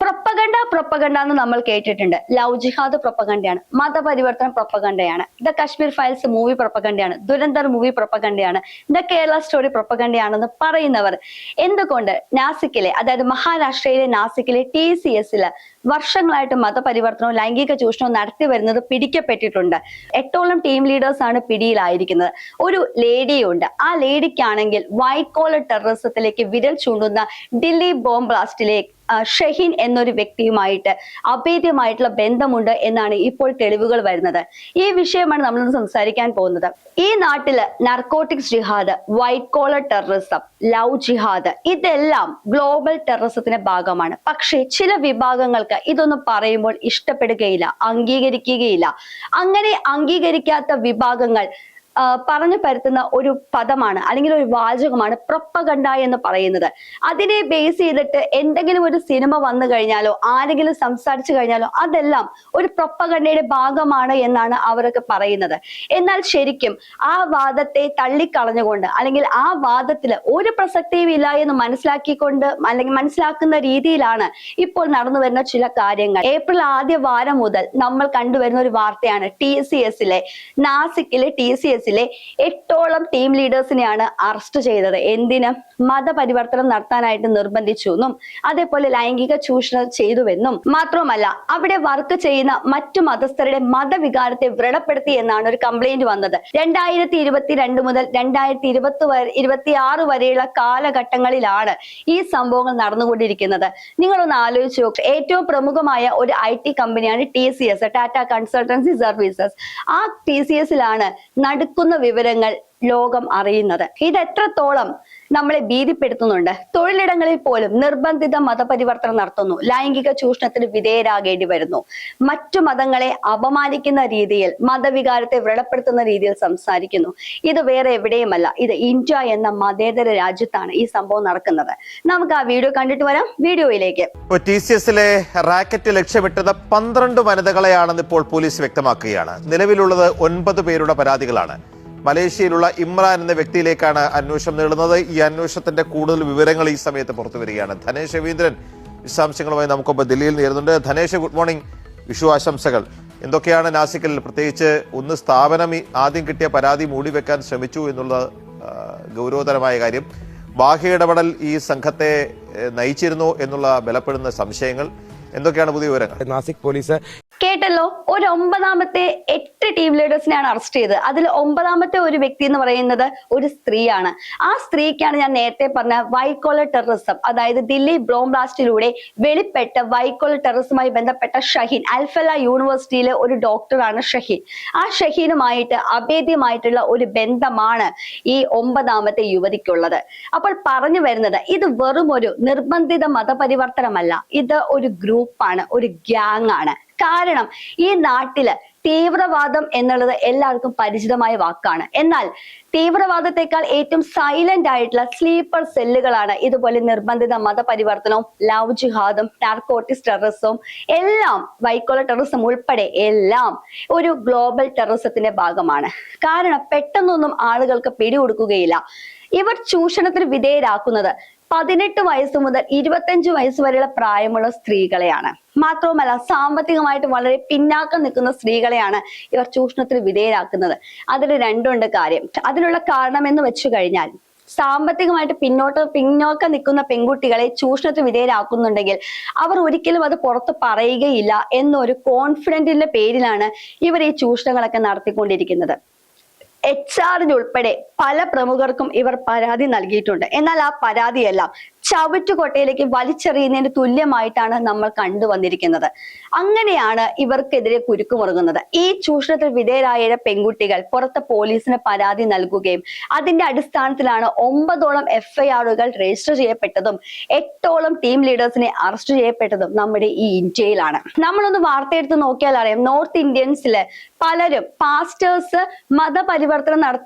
Propaganda എന്ന് നമ്മൾ കേട്ടിട്ടുണ്ട്. ലവ് ജിഹാദ് പ്രൊപ്പഗണ്ടയാണ്, മതപരിവർത്തന പ്രൊപ്പഗണ്ടയാണ്, ദ കശ്മീർ ഫയൽസ് മൂവി പ്രൊപ്പഗണ്ടയാണ്, ദുരന്തർ മൂവി പ്രൊപ്പഗണ്ടയാണ്, ദ കേരള സ്റ്റോറി പ്രൊപ്പഗണ്ടയാണെന്ന് പറയുന്നവർ എന്തുകൊണ്ട് നാസിക്കിലെ, അതായത് മഹാരാഷ്ട്രയിലെ നാസിക്കിലെ TCS വർഷങ്ങളായിട്ട് മതപരിവർത്തനവും ലൈംഗിക ചൂഷണവും നടത്തി വരുന്നത് പിടിക്കപ്പെട്ടിട്ടുണ്ട്. 8ഓളം ടീം ലീഡേഴ്സ് ആണ് പിടിയിലായിരിക്കുന്നത്. ഒരു ലേഡിയുണ്ട്. ആ ലേഡിക്കാണെങ്കിൽ വൈറ്റ് കോളർ ടെററിസത്തിലേക്ക് വിരൽ ചൂണ്ടുന്ന ദില്ലി ബോംബ് ബ്ലാസ്റ്റിലേക്ക് ഷഹീൻ എന്നൊരു വ്യക്തിയുമായിട്ട് അഭേദ്യമായിട്ടുള്ള ബന്ധമുണ്ട് എന്നാണ് ഇപ്പോൾ തെളിവുകൾ വരുന്നത്. ഈ വിഷയമാണ് നമ്മൾ സംസാരിക്കാൻ പോകുന്നത്. ഈ നാട്ടില് നർക്കോട്ടിക്സ് ജിഹാദ്, വൈറ്റ് കോളർ ടെററിസം, ലവ് ജിഹാദ് ഇതെല്ലാം ഗ്ലോബൽ ടെററിസത്തിന്റെ ഭാഗമാണ്. പക്ഷേ ചില വിഭാഗങ്ങൾക്ക് ഇതൊന്നും പറയുമ്പോൾ ഇഷ്ടപ്പെടുകയില്ല, അംഗീകരിക്കുകയില്ല. അങ്ങനെ അംഗീകരിക്കാത്ത വിഭാഗങ്ങൾ പറഞ്ഞു പരത്തുന്ന ഒരു പദമാണ് അല്ലെങ്കിൽ ഒരു വാചകമാണ് പ്രൊപ്പഗണ്ട എന്ന് പറയുന്നത്. അതിനെ ബേസ് ചെയ്തിട്ട് എന്തെങ്കിലും ഒരു സിനിമ വന്നു കഴിഞ്ഞാലോ ആരെങ്കിലും സംസാരിച്ചു കഴിഞ്ഞാലോ അതെല്ലാം ഒരു പ്രൊപ്പഗണ്ടയുടെ ഭാഗമാണ് എന്നാണ് അവരൊക്കെ പറയുന്നത്. എന്നാൽ ശരിക്കും ആ വാദത്തെ തള്ളിക്കളഞ്ഞുകൊണ്ട് അല്ലെങ്കിൽ ആ വാദത്തിൽ ഒരു പ്രസക്തിയും ഇല്ല എന്ന് മനസ്സിലാക്കിക്കൊണ്ട് അല്ലെങ്കിൽ മനസ്സിലാക്കുന്ന രീതിയിലാണ് ഇപ്പോൾ നടന്നു വരുന്ന ചില കാര്യങ്ങൾ. ഏപ്രിൽ ആദ്യ വാരം മുതൽ നമ്മൾ കണ്ടുവരുന്ന ഒരു വാർത്തയാണ് നാസിക്കിലെ TCS 8ഓളം ടീം ലീഡേഴ്സിനെയാണ് അറസ്റ്റ് ചെയ്തത്. എന്തിന്? മതപരിവർത്തനം നടത്താനായിട്ട് നിർബന്ധിച്ചു എന്നും അതേപോലെ ലൈംഗിക ചൂഷണം ചെയ്തുവെന്നും മാത്രമല്ല അവിടെ വർക്ക് ചെയ്യുന്ന മറ്റു മതസ്ഥരുടെ മതവികാരത്തെ വ്രണപ്പെടുത്തി എന്നാണ് ഒരു കംപ്ലൈന്റ് വന്നത്. 2022 മുതൽ 2026 വരെയുള്ള കാലഘട്ടങ്ങളിലാണ് ഈ സംഭവങ്ങൾ നടന്നുകൊണ്ടിരിക്കുന്നത്. നിങ്ങളൊന്ന് ആലോചിച്ച് നോക്കുക. ഏറ്റവും പ്രമുഖമായ ഒരു IT കമ്പനിയാണ് TCS, ടാറ്റ കൺസൾട്ടൻസി സർവീസസ്. ആ TCS നടക്കുന്ന വിവരങ്ങൾ ലോകം അറിയുന്നത്. ഇത് എത്രത്തോളം നമ്മളെ ഭീതിപ്പെടുത്തുന്നുണ്ട്. തൊഴിലിടങ്ങളിൽ പോലും നിർബന്ധിത മതപരിവർത്തനം നടത്തുന്നു, ലൈംഗിക ചൂഷണത്തിന് വിധേയരാകേണ്ടി വരുന്നു, മറ്റു മതങ്ങളെ അപമാനിക്കുന്ന രീതിയിൽ, മതവികാരത്തെ വ്രണപ്പെടുത്തുന്ന രീതിയിൽ സംസാരിക്കുന്നു. ഇത് വേറെ എവിടെയുമല്ല, ഇത് ഇന്ത്യ എന്ന മതേതര രാജ്യത്താണ് ഈ സംഭവം നടക്കുന്നത്. നമുക്ക് ആ വീഡിയോ കണ്ടിട്ട് വരാം. വീഡിയോയിലേക്ക്. TCSലെ റാക്കറ്റ് ലക്ഷ്യമിട്ടത് 12 വനിതകളെയാണെന്ന് ഇപ്പോൾ പോലീസ് വ്യക്തമാക്കുകയാണ്. നിലവിലുള്ളത് 9 പേരുടെ പരാതികളാണ്. മലേഷ്യയിലുള്ള ഇമ്രാൻ എന്ന വ്യക്തിയിലേക്കാണ് അന്വേഷണം നീളുന്നത്. ഈ അന്വേഷണത്തിന്റെ കൂടുതൽ വിവരങ്ങൾ ഈ സമയത്ത് പുറത്തു വരികയാണ്. ധനേഷ് രവീന്ദ്രൻ വിശദാംശങ്ങളുമായി നമുക്കൊപ്പം ദില്ലിയിൽ നേരുന്നുണ്ട്. ധനേഷ്, ഗുഡ് മോർണിംഗ്, വിഷു ആശംസകൾ. എന്തൊക്കെയാണ് നാസിക്കിൽ, പ്രത്യേകിച്ച് ഒന്ന് സ്ഥാപനം ആദ്യം കിട്ടിയ പരാതി മൂടിവെക്കാൻ ശ്രമിച്ചു എന്നുള്ള ഗൗരവതരമായ കാര്യം, ബാഹ്യ ഇടപെടൽ ഈ സംഘത്തെ നയിച്ചിരുന്നു എന്നുള്ള ബലപ്പെടുന്ന സംശയങ്ങൾ, എന്തൊക്കെയാണ് പുതിയ വിവരങ്ങൾ? നാസിക് പോലീസ് കേട്ടല്ലോ, ഒരു 9ാമത്തെ 8 ടീം ലീഡേഴ്സിനെയാണ് അറസ്റ്റ് ചെയ്തത്. അതിൽ 9ാമത്തെ ഒരു വ്യക്തി എന്ന് പറയുന്നത് ഒരു സ്ത്രീയാണ്. ആ സ്ത്രീക്കാണ് ഞാൻ നേരത്തെ പറഞ്ഞ വൈറ്റ് കോളർ ടെററിസം, അതായത് ദില്ലി ബോംബ് ബ്ലാസ്റ്റിലൂടെ വെളിപ്പെട്ട വൈറ്റ് കോളർ ടെററിസവുമായി ബന്ധപ്പെട്ട ഷഹീൻ, അൽഫല യൂണിവേഴ്സിറ്റിയിലെ ഒരു ഡോക്ടറാണ് ഷഹീൻ. ആ ഷഹീനുമായിട്ട് അഭേദ്യമായിട്ടുള്ള ഒരു ബന്ധമാണ് ഈ 9ാമത്തെ യുവതിക്കുള്ളത്. അപ്പോൾ പറഞ്ഞു വരുന്നത് ഇത് വെറും ഒരു നിർബന്ധിത മതപരിവർത്തനമല്ല, ഇത് ഒരു ഗ്രൂപ്പാണ്, ഒരു ഗ്യാങ് ആണ്. കാരണം ഈ നാട്ടില് തീവ്രവാദം എന്നുള്ളത് എല്ലാവർക്കും പരിചിതമായ വാക്കാണ്. എന്നാൽ തീവ്രവാദത്തെക്കാൾ ഏറ്റവും സൈലന്റ് ആയിട്ടുള്ള സ്ലീപ്പർ സെല്ലുകളാണ് ഇതുപോലെ നിർബന്ധിത മതപരിവർത്തനവും ലവ് ജിഹാദും നാർക്കോട്ടിക്സ് ടെററിസവും എല്ലാം, വൈറ്റ് കോളർ ടെററിസം ഉൾപ്പെടെ എല്ലാം ഒരു ഗ്ലോബൽ ടെററിസത്തിന്റെ ഭാഗമാണ്. കാരണം പെട്ടെന്നൊന്നും ആളുകൾക്ക് പിടികൊടുക്കുകയില്ല. ഇവർ ചൂഷണത്തിന് വിധേയരാക്കുന്നത് 18 വയസ്സ് മുതൽ 25 വയസ്സ് വരെയുള്ള പ്രായമുള്ള സ്ത്രീകളെയാണ്. മാത്രവുമല്ല സാമ്പത്തികമായിട്ട് വളരെ പിന്നാക്കം നിൽക്കുന്ന സ്ത്രീകളെയാണ് ഇവർ ചൂഷണത്തിന് വിധേയരാക്കുന്നത്. അതിൽ രണ്ടുണ്ട് കാര്യം. അതിനുള്ള കാരണം എന്ന് വെച്ചു കഴിഞ്ഞാൽ, സാമ്പത്തികമായിട്ട് പിന്നോക്കം നിൽക്കുന്ന പെൺകുട്ടികളെ ചൂഷണത്തിന് വിധേയരാക്കുന്നുണ്ടെങ്കിൽ അവർ ഒരിക്കലും അത് പുറത്ത് പറയുകയില്ല എന്നൊരു കോൺഫിഡന്റിന്റെ പേരിലാണ് ഇവർ ഈ ചൂഷണങ്ങളൊക്കെ നടത്തിക്കൊണ്ടിരിക്കുന്നത്. HR ഉൾപ്പെടെ പല പ്രമുഖർക്കും ഇവർ പരാതി നൽകിയിട്ടുണ്ട്. എന്നാൽ ആ പരാതിയെല്ലാം ചവിറ്റുകൊട്ടയിലേക്ക് വലിച്ചെറിയുന്നതിന് തുല്യമായിട്ടാണ് നമ്മൾ കണ്ടുവന്നിരിക്കുന്നത്. അങ്ങനെയാണ് ഇവർക്കെതിരെ കുരുക്കുമുറുകുന്നത്. ഈ ചൂഷണത്തിൽ വിധേയരായ പെൺകുട്ടികൾ പുറത്ത് പോലീസിന് പരാതി നൽകുകയും അതിന്റെ അടിസ്ഥാനത്തിലാണ് 9ഓളം FIRകൾ രജിസ്റ്റർ ചെയ്യപ്പെട്ടതും 8ഓളം ടീം ലീഡേഴ്സിനെ അറസ്റ്റ് ചെയ്യപ്പെട്ടതും നമ്മുടെ ഈ ഇന്ത്യയിലാണ്. നമ്മളൊന്ന് വാർത്തയെടുത്ത് നോക്കിയാൽ അറിയാം, നോർത്ത് ഇന്ത്യൻസില് പലരും പാസ്റ്റേഴ്സ് മതപരിവർത്തനം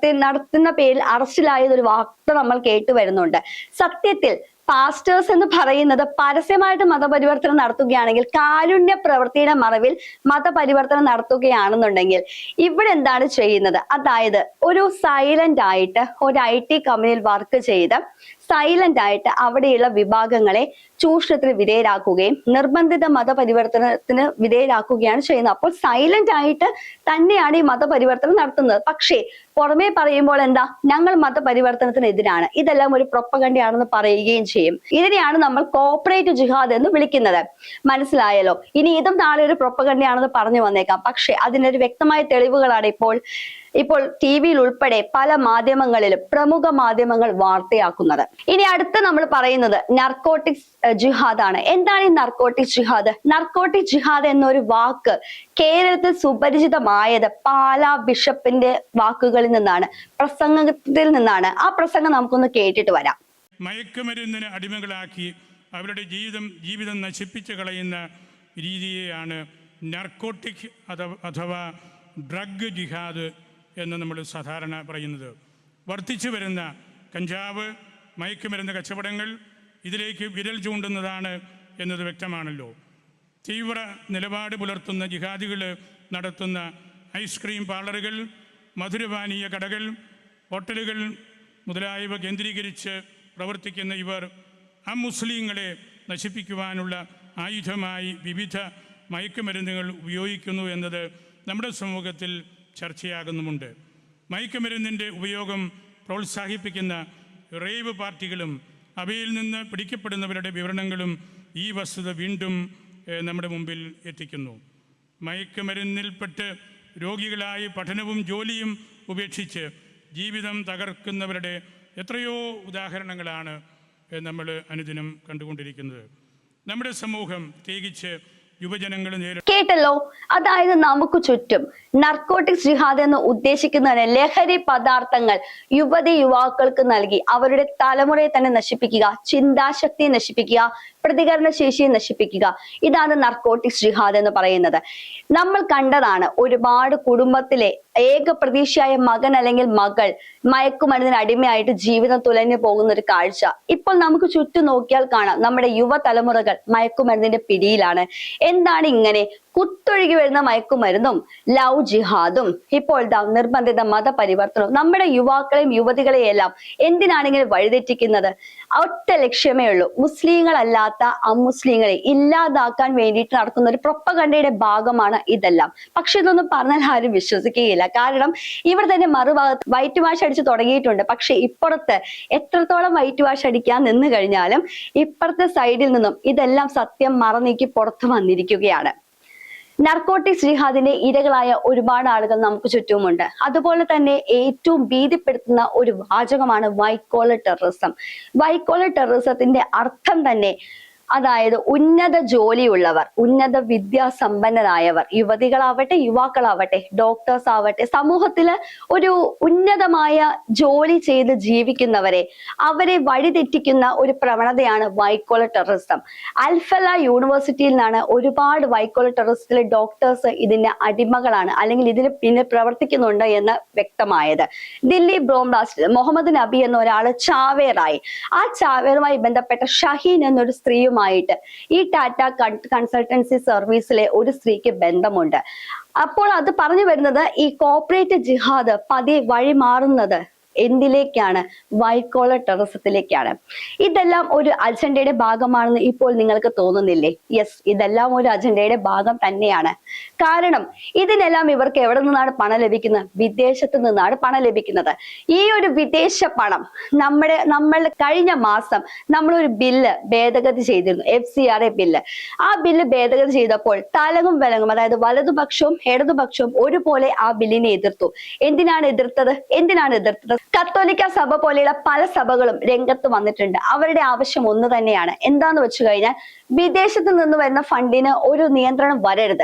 നടത്തുന്ന പേരിൽ അറസ്റ്റിലായതൊരു വാർത്ത നമ്മൾ കേട്ടു വരുന്നുണ്ട്. സത്യത്തിൽ പാസ്റ്റേഴ്സ് എന്ന് പറയുന്നത് പരസ്യമായിട്ട് മതപരിവർത്തനം നടത്തുകയാണെങ്കിൽ, കാരുണ്യ പ്രവൃത്തിയുടെ മറവിൽ മതപരിവർത്തനം നടത്തുകയാണെന്നുണ്ടെങ്കിൽ ഇവിടെ എന്താണ് ചെയ്യുന്നത്? അതായത് ഒരു സൈലന്റ് ആയിട്ട് ഒരു IT കമ്പനിയിൽ വർക്ക് ചെയ്ത് സൈലന്റ് ആയിട്ട് അവിടെയുള്ള വിഭാഗങ്ങളെ ചൂഷണത്തിന് വിധേയരാക്കുകയും നിർബന്ധിത മതപരിവർത്തനത്തിന് വിധേയരാക്കുകയാണ് ചെയ്യുന്നത്. അപ്പോൾ സൈലന്റ് ആയിട്ട് തന്നെയാണ് ഈ മതപരിവർത്തനം നടത്തുന്നത്. പക്ഷേ പുറമേ പറയുമ്പോൾ എന്താ, ഞങ്ങൾ മതപരിവർത്തനത്തിനെതിരാണ്, ഇതെല്ലാം ഒരു പ്രൊപ്പഗണ്ടയാണെന്ന് പറയുകയും ചെയ്യും. ഇതിനെയാണ് നമ്മൾ കോർപ്പറേറ്റ് ജിഹാദ് എന്ന് വിളിക്കുന്നത്. മനസ്സിലായല്ലോ? ഇനി ഇതും നാളെ ഒരു പ്രൊപ്പഗണ്ടയാണെന്ന് പറഞ്ഞു വന്നേക്കാം. പക്ഷെ അതിനൊരു വ്യക്തമായ തെളിവുകളാണ് ഇപ്പോൾ ടി വിയിൽ ഉൾപ്പെടെ പല മാധ്യമങ്ങളിലും പ്രമുഖ മാധ്യമങ്ങൾ വാർത്തയാക്കുന്നത്. ഇനി അടുത്ത് നമ്മൾ പറയുന്നത് നർക്കോട്ടിക്സ് ജിഹാദ് ആണ്. എന്താണ് ഈ നർക്കോട്ടിക് ജിഹാദ്? നർക്കോട്ടിക് ജിഹാദ് എന്നൊരു വാക്ക് കേരളത്തിൽ സുപരിചിതമായത് പാലാ ബിഷപ്പിന്റെ വാക്കുകളിൽ നിന്നാണ്, പ്രസംഗത്തിൽ നിന്നാണ്. ആ പ്രസംഗം നമുക്കൊന്ന് കേട്ടിട്ട് വരാം. മയക്കുമരുന്നിന് അടിമകളാക്കി അവരുടെ ജീവിതം നശിപ്പിച്ചു കളയുന്ന രീതിയെയാണ് നർക്കോട്ടിക് അഥവാ ഡ്രഗ് ജിഹാദ് എന്ന് നമ്മൾ സാധാരണ പറയുന്നത്. വർദ്ധിച്ചു വരുന്ന കഞ്ചാവ്, മയക്കുമരുന്ന് കച്ചവടങ്ങൾ ഇതിലേക്ക് വിരൽ ചൂണ്ടുന്നതാണ് എന്നത് വ്യക്തമാണല്ലോ. തീവ്ര നിലപാട് പുലർത്തുന്ന ജിഹാദികൾ നടത്തുന്ന ഐസ്ക്രീം പാർലറുകൾ, മധുരപാനീയ കടകൾ, ഹോട്ടലുകൾ മുതലായവ കേന്ദ്രീകരിച്ച് പ്രവർത്തിക്കുന്ന ഇവർ അമുസ്ലിങ്ങളെ നശിപ്പിക്കുവാനുള്ള ആയുധമായി വിവിധ മയക്കുമരുന്നുകൾ ഉപയോഗിക്കുന്നു എന്നത് നമ്മുടെ സമൂഹത്തിൽ ചർച്ചയാകുന്നുമുണ്ട്. മയക്കുമരുന്നിൻ്റെ ഉപയോഗം പ്രോത്സാഹിപ്പിക്കുന്ന റേവ് പാർട്ടികളും അവയിൽ നിന്ന് പിടിക്കപ്പെടുന്നവരുടെ വിവരണങ്ങളും ഈ വസ്തുത വീണ്ടും നമ്മുടെ മുമ്പിൽ എത്തിക്കുന്നു. മയക്കുമരുന്നിൽപ്പെട്ട് രോഗികളായി പഠനവും ജോലിയും ഉപേക്ഷിച്ച് ജീവിതം തകർക്കുന്നവരുടെ എത്രയോ ഉദാഹരണങ്ങളാണ് നമ്മൾ അനുദിനം കണ്ടുകൊണ്ടിരിക്കുന്നത്. നമ്മുടെ സമൂഹം, പ്രത്യേകിച്ച് യുവജനങ്ങൾ കേട്ടല്ലോ. അതായത് നമുക്ക് ചുറ്റും നർക്കോട്ടിക്സ് ജിഹാദ് എന്ന് ഉദ്ദേശിക്കുന്നതിന് ലഹരി പദാർത്ഥങ്ങൾ യുവതി-യുവാക്കൾക്ക് നൽകി അവരുടെ തലമുറയെ തന്നെ നശിപ്പിക്കുക, ചിന്താശക്തിയെ നശിപ്പിക്കുക, പ്രതികരണ ശേഷിയെ നശിപ്പിക്കുക. ഇതാണ് നർക്കോട്ടിക്സ് ജിഹാദ് എന്ന് പറയുന്നത്. നമ്മൾ കണ്ടതാണ് ഒരുപാട് കുടുംബത്തിലെ ഏക പ്രതീക്ഷയായ മകൻ അല്ലെങ്കിൽ മകൾ മയക്കുമരുന്നിന് അടിമയായിട്ട് ജീവിതം തുലഞ്ഞു പോകുന്ന ഒരു കാഴ്ച ഇപ്പോൾ നമുക്ക് ചുറ്റും നോക്കിയാൽ കാണാം. നമ്മുടെ യുവതലമുറകൾ മയക്കുമരുന്നിന്റെ പിടിയിലാണ്. എന്താണ് ഇങ്ങനെ കുത്തൊഴുകി വരുന്ന മയക്കുമരുന്നും ലവ് ജിഹാദും ഇപ്പോൾ നിർബന്ധിത മതപരിവർത്തനവും നമ്മുടെ യുവാക്കളെയും യുവതികളെയും എല്ലാം എന്തിനാണ് ഇങ്ങനെ വഴിതെറ്റിക്കുന്നത്? ഒറ്റ ലക്ഷ്യമേ ഉള്ളൂ, മുസ്ലിങ്ങളല്ലാത്ത അമുസ്ലിങ്ങളെ ഇല്ലാതാക്കാൻ വേണ്ടിയിട്ട് നടക്കുന്ന ഒരു പ്രൊപ്പഗണ്ടയുടെ ഭാഗമാണ് ഇതെല്ലാം. പക്ഷെ ഇതൊന്നും പറഞ്ഞാൽ ആരും വിശ്വസിക്കുകയില്ല. കാരണം ഇവർ തന്നെ മറുഭാഗത്ത് വൈറ്റ് വാഷ് അടിച്ച് തുടങ്ങിയിട്ടുണ്ട്. പക്ഷെ ഇപ്പുറത്ത് എത്രത്തോളം വൈറ്റ് വാഷ് അടിക്കാൻ നിന്ന് കഴിഞ്ഞാലും ഇപ്പുറത്തെ സൈഡിൽ നിന്നും ഇതെല്ലാം സത്യം മറനീക്കി പുറത്തു വന്നിരിക്കുകയാണ്. നർക്കോട്ടിക്സ് ജിഹാദിന്റെ ഇരകളായ ഒരുപാട് ആളുകൾ നമുക്ക് ചുറ്റുമുണ്ട്. അതുപോലെ തന്നെ ഏറ്റവും ഭീതിപ്പെടുത്തുന്ന ഒരു വാചകമാണ് white collar terrorism. White collar ടെററിസത്തിന്റെ അർത്ഥം തന്നെ അതായത് ഉന്നത ജോലിയുള്ളവർ, ഉന്നത വിദ്യാസമ്പന്നരായവർ, യുവതികളാവട്ടെ യുവാക്കളാവട്ടെ, ഡോക്ടേഴ്സ് ആവട്ടെ, സമൂഹത്തില് ഒരു ഉന്നതമായ ജോലി ചെയ്ത് ജീവിക്കുന്നവരെ അവരെ വഴിതെറ്റിക്കുന്ന ഒരു പ്രവണതയാണ് വൈറ്റ് കോളർ ടെററിസം. അൽഫല യൂണിവേഴ്സിറ്റിയിൽ നിന്നാണ് ഒരുപാട് വൈറ്റ് കോളർ ടെററിസത്തിലെ ഡോക്ടേഴ്സ് ഇതിന്റെ അടിമകളാണ് അല്ലെങ്കിൽ ഇതിന് പിന്നെ പ്രവർത്തിക്കുന്നുണ്ട് എന്ന് വ്യക്തമായത്. ദില്ലി ബോംബ് ബ്ലാസ്റ്റിൽ മുഹമ്മദ് നബി എന്ന ഒരാള് ചാവേറായി. ആ ചാവേറുമായി ബന്ധപ്പെട്ട ഷഹീൻ എന്നൊരു സ്ത്രീയും ഈ ടാറ്റ കൺസൾട്ടൻസി സർവീസിലെ ഒരു സ്ത്രീക്ക് ബന്ധമുണ്ട്. അപ്പോൾ അത് പറഞ്ഞു വരുന്നത് ഈ കോർപ്പറേറ്റ് ജിഹാദ് പതിയെ വഴി മാറുന്നത് എന്തിലേക്കാണ്? White collar ടെററിസത്തിലേക്കാണ്. ഇതെല്ലാം ഒരു അജണ്ടയുടെ ഭാഗമാണെന്ന് ഇപ്പോൾ നിങ്ങൾക്ക് തോന്നുന്നില്ലേ? യെസ്, ഇതെല്ലാം ഒരു അജണ്ടയുടെ ഭാഗം തന്നെയാണ്. കാരണം ഇതിനെല്ലാം ഇവർക്ക് എവിടെ നിന്നാണ് പണം ലഭിക്കുന്നത്? വിദേശത്ത് നിന്നാണ് പണം ലഭിക്കുന്നത്. ഈ ഒരു വിദേശ പണം നമ്മൾ കഴിഞ്ഞ മാസം നമ്മളൊരു ബില്ല് ഭേദഗതി ചെയ്തിരുന്നു, FCRA ബില്ല്. ആ ബില്ല് ഭേദഗതി ചെയ്തപ്പോൾ തലങ്ങും വിലങ്ങും, അതായത് വലതുപക്ഷവും ഇടതുപക്ഷവും ഒരുപോലെ ആ ബില്ലിനെ എതിർത്തു. എന്തിനാണ് എതിർത്തത്? കത്തോലിക്ക സഭ പോലെയുള്ള പല സഭകളും രംഗത്ത് വന്നിട്ടുണ്ട്. അവരുടെ ആവശ്യം ഒന്ന് തന്നെയാണ്. എന്താന്ന് വെച്ചു കഴിഞ്ഞാൽ വിദേശത്ത് നിന്ന് വരുന്ന ഫണ്ടിന് ഒരു നിയന്ത്രണം വരരുത്.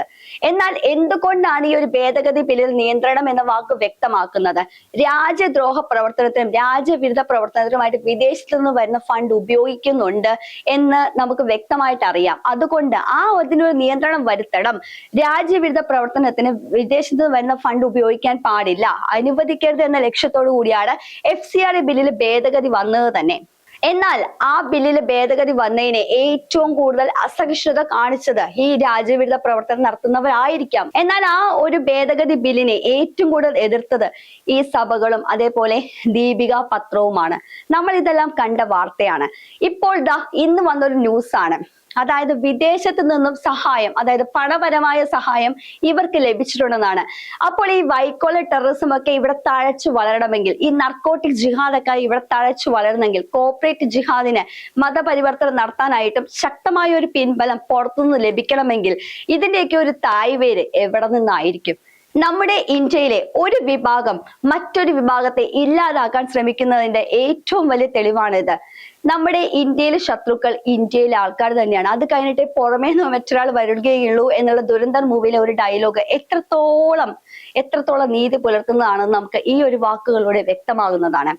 എന്നാൽ എന്തുകൊണ്ടാണ് ഈ ഒരു ഭേദഗതി ബില്ലിൽ നിയന്ത്രണം എന്ന വാക്ക് വ്യക്തമാക്കുന്നത്? രാജ്യദ്രോഹ പ്രവർത്തനത്തിനും രാജ്യവിരുദ്ധ പ്രവർത്തനത്തിനുമായിട്ട് വിദേശത്ത് നിന്ന് വരുന്ന ഫണ്ട് ഉപയോഗിക്കുന്നുണ്ട് എന്ന് നമുക്ക് വ്യക്തമായിട്ട് അറിയാം. അതുകൊണ്ട് അതിനൊരു നിയന്ത്രണം വരുത്തണം. രാജ്യവിരുദ്ധ പ്രവർത്തനത്തിന് വിദേശത്ത് നിന്ന് വരുന്ന ഫണ്ട് ഉപയോഗിക്കാൻ പാടില്ല, അനുവദിക്കരുത് എന്ന ലക്ഷ്യത്തോടു കൂടിയാണ് FCRA ബില്ലിൽ ഭേദഗതി വന്നത് തന്നെ. എന്നാൽ ആ ബില്ലിൽ ഭേദഗതി വന്നതിനെ ഏറ്റവും കൂടുതൽ അസഹിഷ്ണുത കാണിച്ചത് ഈ രാജ്യവിരുദ്ധ പ്രവർത്തനം നടത്തുന്നവരായിരിക്കാം. എന്നാൽ ആ ഒരു ഭേദഗതി ബില്ലിനെ ഏറ്റവും കൂടുതൽ എതിർത്തത് ഈ സഭകളും അതേപോലെ ദീപിക പത്രവുമാണ്. നമ്മൾ ഇതെല്ലാം കണ്ട വാർത്തയാണ്. ഇപ്പോൾ ഇന്ന് വന്നൊരു ന്യൂസാണ്. അതായത് വിദേശത്ത് നിന്നും സഹായം, അതായത് പണപരമായ സഹായം ഇവർക്ക് ലഭിച്ചിട്ടുണ്ടെന്നാണ്. അപ്പോൾ ഈ വൈറ്റ് കോളർ ടെററിസം ഒക്കെ ഇവിടെ തഴച്ചു വളരണമെങ്കിൽ, ഈ നർക്കോട്ടിക് ജിഹാദൊക്കെ ഇവിടെ തഴച്ചു വളരണമെങ്കിൽ, കോർപ്പറേറ്റ് ജിഹാദിന് മതപരിവർത്തനം നടത്താനായിട്ടും ശക്തമായ ഒരു പിൻബലം പുറത്തുനിന്ന് ലഭിക്കണമെങ്കിൽ ഇതിന്റെയൊക്കെ ഒരു തായ്വേര് എവിടെ നിന്നായിരിക്കും? നമ്മുടെ ഇന്ത്യയിലെ ഒരു വിഭാഗം മറ്റൊരു വിഭാഗത്തെ ഇല്ലാതാക്കാൻ ശ്രമിക്കുന്നതിന്റെ ഏറ്റവും വലിയ തെളിവാണിത്. നമ്മുടെ ഇന്ത്യയിലെ ശത്രുക്കൾ ഇന്ത്യയിലെ ആൾക്കാർ തന്നെയാണ്. അത് കഴിഞ്ഞിട്ട് പുറമേ നിന്ന് മറ്റൊരാൾ വരുകയുള്ളൂ എന്നുള്ള ദുരന്തർ മൂവിയിലെ ഒരു ഡയലോഗ് എത്രത്തോളം നീതി പുലർത്തുന്നതാണെന്ന് നമുക്ക് ഈ ഒരു വാക്കുകളിലൂടെ വ്യക്തമാകുന്നതാണ്.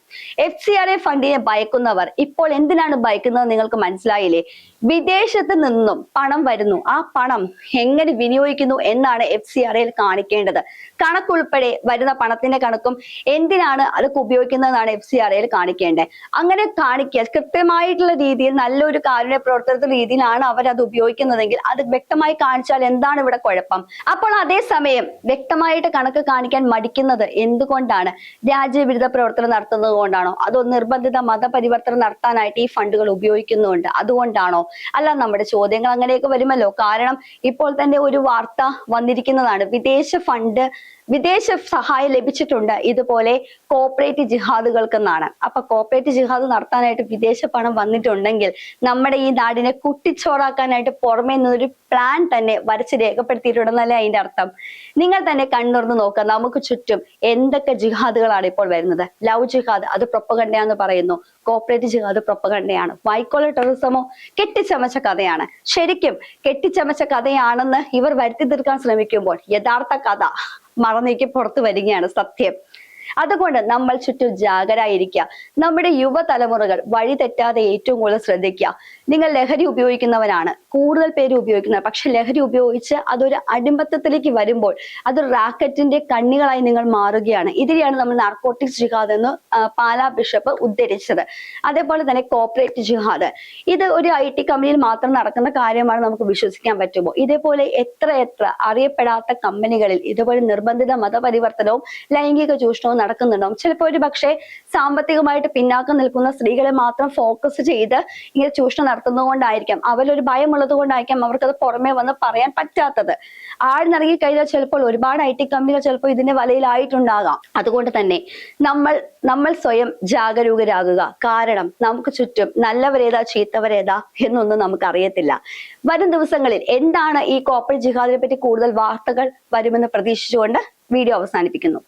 FCRA ഫണ്ടിനെ ഭയക്കുന്നവർ ഇപ്പോൾ എന്തിനാണ് ഭയക്കുന്നത് നിങ്ങൾക്ക് മനസ്സിലായില്ലേ? വിദേശത്ത് നിന്നും പണം വരുന്നു, ആ പണം എങ്ങനെ വിനിയോഗിക്കുന്നു എന്നാണ് FCRA കാണിക്കേണ്ടത്. കണക്കുൾപ്പെടെ വരുന്ന പണത്തിന്റെ കണക്കും എന്തിനാണ് അതൊക്കെ ഉപയോഗിക്കുന്നതെന്നാണ് FCRA കാണിക്കേണ്ടത്. അങ്ങനെ കാണിക്കുക കൃത്യമായിട്ടുള്ള രീതിയിൽ നല്ലൊരു കാരുണ്യ പ്രവർത്തന രീതിയിലാണ് അവരത് ഉപയോഗിക്കുന്നതെങ്കിൽ അത് വ്യക്തമായി കാണിച്ചാൽ എന്താണ് ഇവിടെ കുഴപ്പം? അപ്പോൾ അതേസമയം വ്യക്തമായിട്ട് കണക്ക് കാണിക്കാൻ മടിക്കുന്നത് എന്തുകൊണ്ടാണ്? രാജ്യവിരുദ്ധ പ്രവർത്തനം നടത്തുന്നത് കൊണ്ടാണോ? അതോ നിർബന്ധിത മതപരിവർത്തനം നടത്താനായിട്ട് ഈ ഫണ്ടുകൾ ഉപയോഗിക്കുന്നുണ്ട് അതുകൊണ്ടാണോ? അല്ല, നമ്മുടെ ചോദ്യങ്ങൾ അങ്ങനെയൊക്കെ വരുമല്ലോ. കാരണം ഇപ്പോൾ തന്നെ ഒരു വാർത്ത വന്നിരിക്കുന്നതാണ്, വിദേശ സഹായം ലഭിച്ചിട്ടുണ്ട് ഇതുപോലെ കോർപ്പറേറ്റ് ജിഹാദുകൾക്കെന്നാണ്. അപ്പൊ കോർപ്പറേറ്റ് ജിഹാദ് നടത്താനായിട്ട് വിദേശ പണം വന്നിട്ടുണ്ടെങ്കിൽ നമ്മുടെ ഈ നാടിനെ കുട്ടിച്ചോറാക്കാനായിട്ട് പുറമേ നിന്നൊരു പ്ലാൻ തന്നെ വരച്ച് രേഖപ്പെടുത്തിയിട്ടുണ്ടെന്നല്ലേ അതിന്റെ അർത്ഥം? നിങ്ങൾ തന്നെ കണ്ണുറന്ന് നോക്കുക, നമുക്ക് ചുറ്റും എന്തൊക്കെ ജിഹാദുകളാണ് ഇപ്പോൾ വരുന്നത്. ലവ് ജിഹാദ് അത് പ്രൊപ്പഗണ്ടയാന്ന് പറയുന്നു, കോർപ്പറേറ്റ് ജിഹാദ് പ്രൊപ്പഗണ്ടയാണ്. വൈറ്റ് കോളർ ടെററിസമോ കെട്ടിച്ചമച്ച കഥയാണ്. ശരിക്കും കെട്ടിച്ചമച്ച കഥയാണെന്ന് ഇവർ വരുത്തി തീർക്കാൻ ശ്രമിക്കുമ്പോൾ യഥാർത്ഥ കഥ മറന്നേക്ക് പുറത്തു വരികയാണ് സത്യം. അതുകൊണ്ട് നമ്മൾ ചുറ്റും ജാഗരായിരിക്കുക. നമ്മുടെ യുവതലമുറകൾ വഴി തെറ്റാതെ ഏറ്റവും കൂടുതൽ ശ്രദ്ധിക്കുക. നിങ്ങൾ ലഹരി ഉപയോഗിക്കുന്നവരാണ്, കൂടുതൽ പേര് ഉപയോഗിക്കുന്നവർ. പക്ഷെ ലഹരി ഉപയോഗിച്ച് അതൊരു അടിമത്തത്തിലേക്ക് വരുമ്പോൾ അതൊരു റാക്കറ്റിന്റെ കണ്ണികളായി നിങ്ങൾ മാറുകയാണ്. ഇതിനെയാണ് നമ്മൾ നാർക്കോട്ടിക്സ് ജിഹാദ് എന്ന് പാലാ ബിഷപ്പ് ഉദ്ധരിച്ചത്. അതേപോലെ തന്നെ കോർപ്പറേറ്റ് ജിഹാദ് ഇത് ഒരു IT കമ്പനിയിൽ മാത്രം നടക്കുന്ന കാര്യമാണ് നമുക്ക് വിശ്വസിക്കാൻ പറ്റുമോ? ഇതേപോലെ എത്ര അറിയപ്പെടാത്ത കമ്പനികളിൽ ഇതുപോലെ നിർബന്ധിത മതപരിവർത്തനവും ലൈംഗിക ചൂഷണവും നടക്കുന്നുണ്ടാവും. ചിലപ്പോൾ ഒരു പക്ഷേ സാമ്പത്തികമായിട്ട് പിന്നാക്കം നിൽക്കുന്ന സ്ത്രീകളെ മാത്രം ഫോക്കസ് ചെയ്ത് ഇങ്ങനെ ചൂഷണം നടത്തുന്നത് കൊണ്ടായിരിക്കാം, അവരൊരു ഭയമുള്ളത് കൊണ്ടായിരിക്കാം അവർക്കത് പുറമെ വന്ന് പറയാൻ പറ്റാത്തത്. ആഴ്ന്നിറങ്ങി കഴിഞ്ഞാൽ ചിലപ്പോൾ ഒരുപാട് IT കമ്പനികൾ ചിലപ്പോൾ ഇതിന്റെ വലയിലായിട്ടുണ്ടാകാം. അതുകൊണ്ട് തന്നെ നമ്മൾ സ്വയം ജാഗരൂകരാകുക. കാരണം നമുക്ക് ചുറ്റും നല്ലവരേതാ ചീത്തവരേതാ എന്നൊന്നും നമുക്ക് അറിയത്തില്ല. വരും ദിവസങ്ങളിൽ എന്താണ് ഈ കോർപ്പറേറ്റ് ജിഹാദിനെ പറ്റി കൂടുതൽ വാർത്തകൾ വരുമെന്ന് പ്രതീക്ഷിച്ചുകൊണ്ട് വീഡിയോ അവസാനിപ്പിക്കുന്നു.